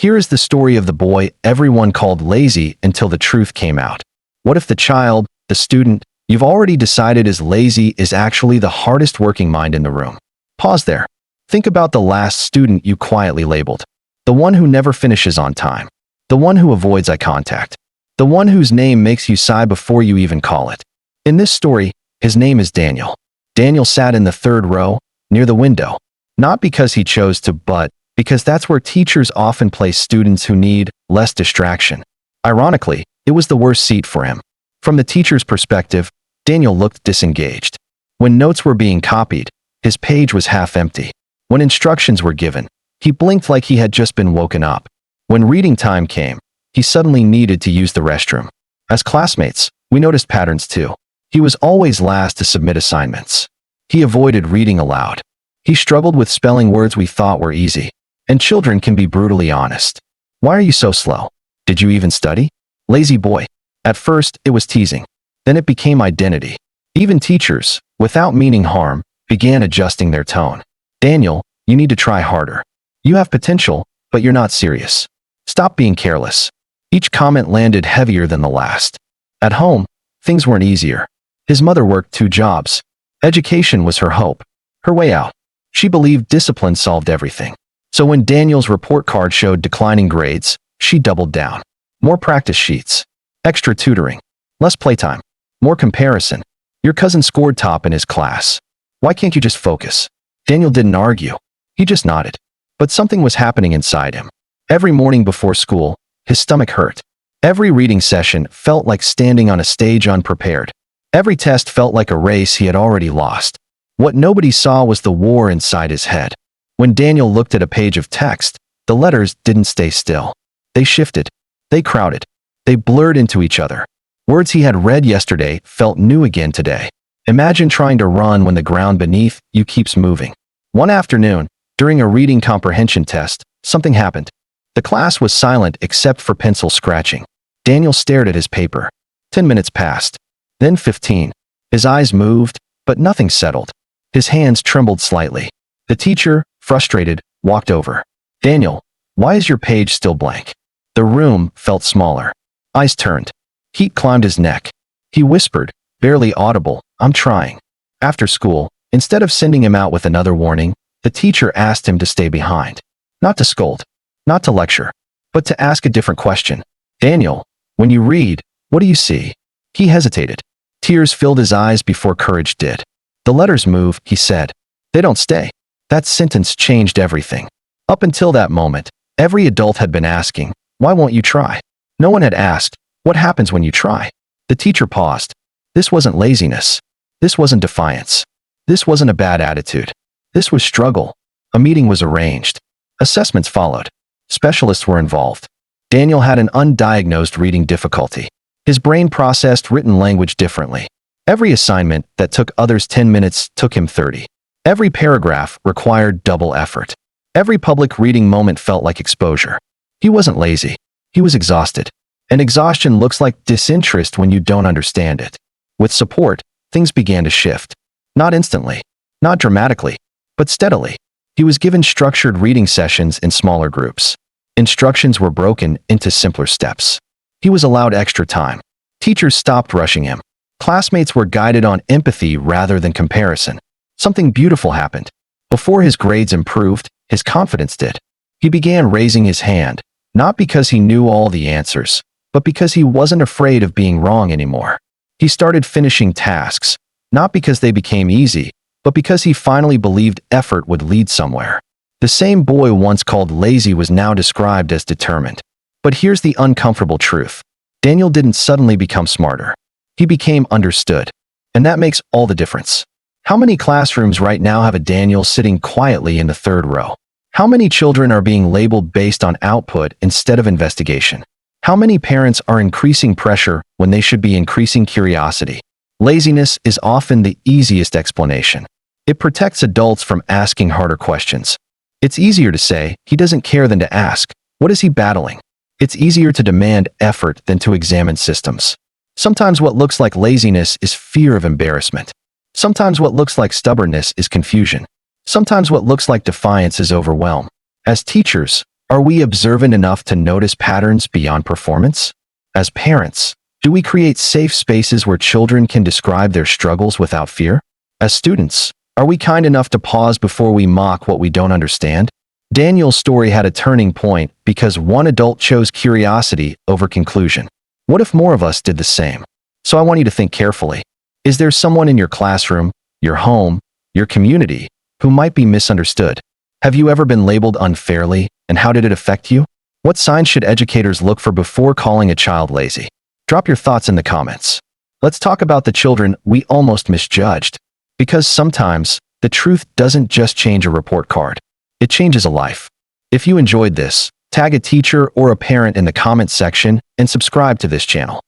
Here is the story of the boy everyone called lazy until the truth came out. What if the child, the student, you've already decided is lazy is actually the hardest working mind in the room? Pause there. Think about the last student you quietly labeled. The one who never finishes on time. The one who avoids eye contact. The one whose name makes you sigh before you even call it. In this story, his name is Daniel. Daniel sat in the third row, near the window. Not because he chose to, but because that's where teachers often place students who need less distraction. Ironically, it was the worst seat for him. From the teacher's perspective, Daniel looked disengaged. When notes were being copied, his page was half empty. When instructions were given, he blinked like he had just been woken up. When reading time came, he suddenly needed to use the restroom. As classmates, we noticed patterns too. He was always last to submit assignments. He avoided reading aloud. He struggled with spelling words we thought were easy. And children can be brutally honest. Why are you so slow? Did you even study? Lazy boy. At first, it was teasing. Then it became identity. Even teachers, without meaning harm, began adjusting their tone. Daniel, you need to try harder. You have potential, but you're not serious. Stop being careless. Each comment landed heavier than the last. At home, things weren't easier. His mother worked 2 jobs. Education was her hope, her way out. She believed discipline solved everything. So when Daniel's report card showed declining grades, she doubled down. More practice sheets. Extra tutoring. Less playtime. More comparison. Your cousin scored top in his class. Why can't you just focus? Daniel didn't argue. He just nodded. But something was happening inside him. Every morning before school, his stomach hurt. Every reading session felt like standing on a stage unprepared. Every test felt like a race he had already lost. What nobody saw was the war inside his head. When Daniel looked at a page of text, the letters didn't stay still. They shifted. They crowded. They blurred into each other. Words he had read yesterday felt new again today. Imagine trying to run when the ground beneath you keeps moving. One afternoon, during a reading comprehension test, something happened. The class was silent except for pencil scratching. Daniel stared at his paper. 10 minutes passed. Then 15. His eyes moved, but nothing settled. His hands trembled slightly. The teacher, frustrated, walked over. Daniel, why is your page still blank? The room felt smaller. Eyes turned. Heat climbed his neck. He whispered, barely audible, I'm trying. After school, instead of sending him out with another warning, the teacher asked him to stay behind. Not to scold, not to lecture, but to ask a different question. Daniel, when you read, what do you see? He hesitated. Tears filled his eyes before courage did. The letters move, he said. They don't stay. That sentence changed everything. Up until that moment, every adult had been asking, why won't you try? No one had asked, what happens when you try? The teacher paused. This wasn't laziness. This wasn't defiance. This wasn't a bad attitude. This was struggle. A meeting was arranged. Assessments followed. Specialists were involved. Daniel had an undiagnosed reading difficulty. His brain processed written language differently. Every assignment that took others 10 minutes took him 30. Every paragraph required double effort. Every public reading moment felt like exposure. He wasn't lazy. He was exhausted. And exhaustion looks like disinterest when you don't understand it. With support, things began to shift. Not instantly, not dramatically, but steadily. He was given structured reading sessions in smaller groups. Instructions were broken into simpler steps. He was allowed extra time. Teachers stopped rushing him. Classmates were guided on empathy rather than comparison. Something beautiful happened. Before his grades improved, his confidence did. He began raising his hand, not because he knew all the answers, but because he wasn't afraid of being wrong anymore. He started finishing tasks, not because they became easy, but because he finally believed effort would lead somewhere. The same boy once called lazy was now described as determined. But here's the uncomfortable truth. Daniel didn't suddenly become smarter. He became understood. And that makes all the difference. How many classrooms right now have a Daniel sitting quietly in the third row? How many children are being labeled based on output instead of investigation? How many parents are increasing pressure when they should be increasing curiosity? Laziness is often the easiest explanation. It protects adults from asking harder questions. It's easier to say, he doesn't care than to ask, what is he battling? It's easier to demand effort than to examine systems. Sometimes what looks like laziness is fear of embarrassment. Sometimes what looks like stubbornness is confusion. Sometimes what looks like defiance is overwhelm. As teachers, Are we observant enough to notice patterns beyond performance? As parents, do we create safe spaces where children can describe their struggles without fear? As students, are we kind enough to pause before we mock what we don't understand? Daniel's story had a turning point because one adult chose curiosity over conclusion. What if more of us did the same? So I want you to think carefully. Is there someone in your classroom, your home, your community, who might be misunderstood? Have you ever been labeled unfairly, and how did it affect you? What signs should educators look for before calling a child lazy? Drop your thoughts in the comments. Let's talk about the children we almost misjudged. Because sometimes, the truth doesn't just change a report card. It changes a life. If you enjoyed this, tag a teacher or a parent in the comments section and subscribe to this channel.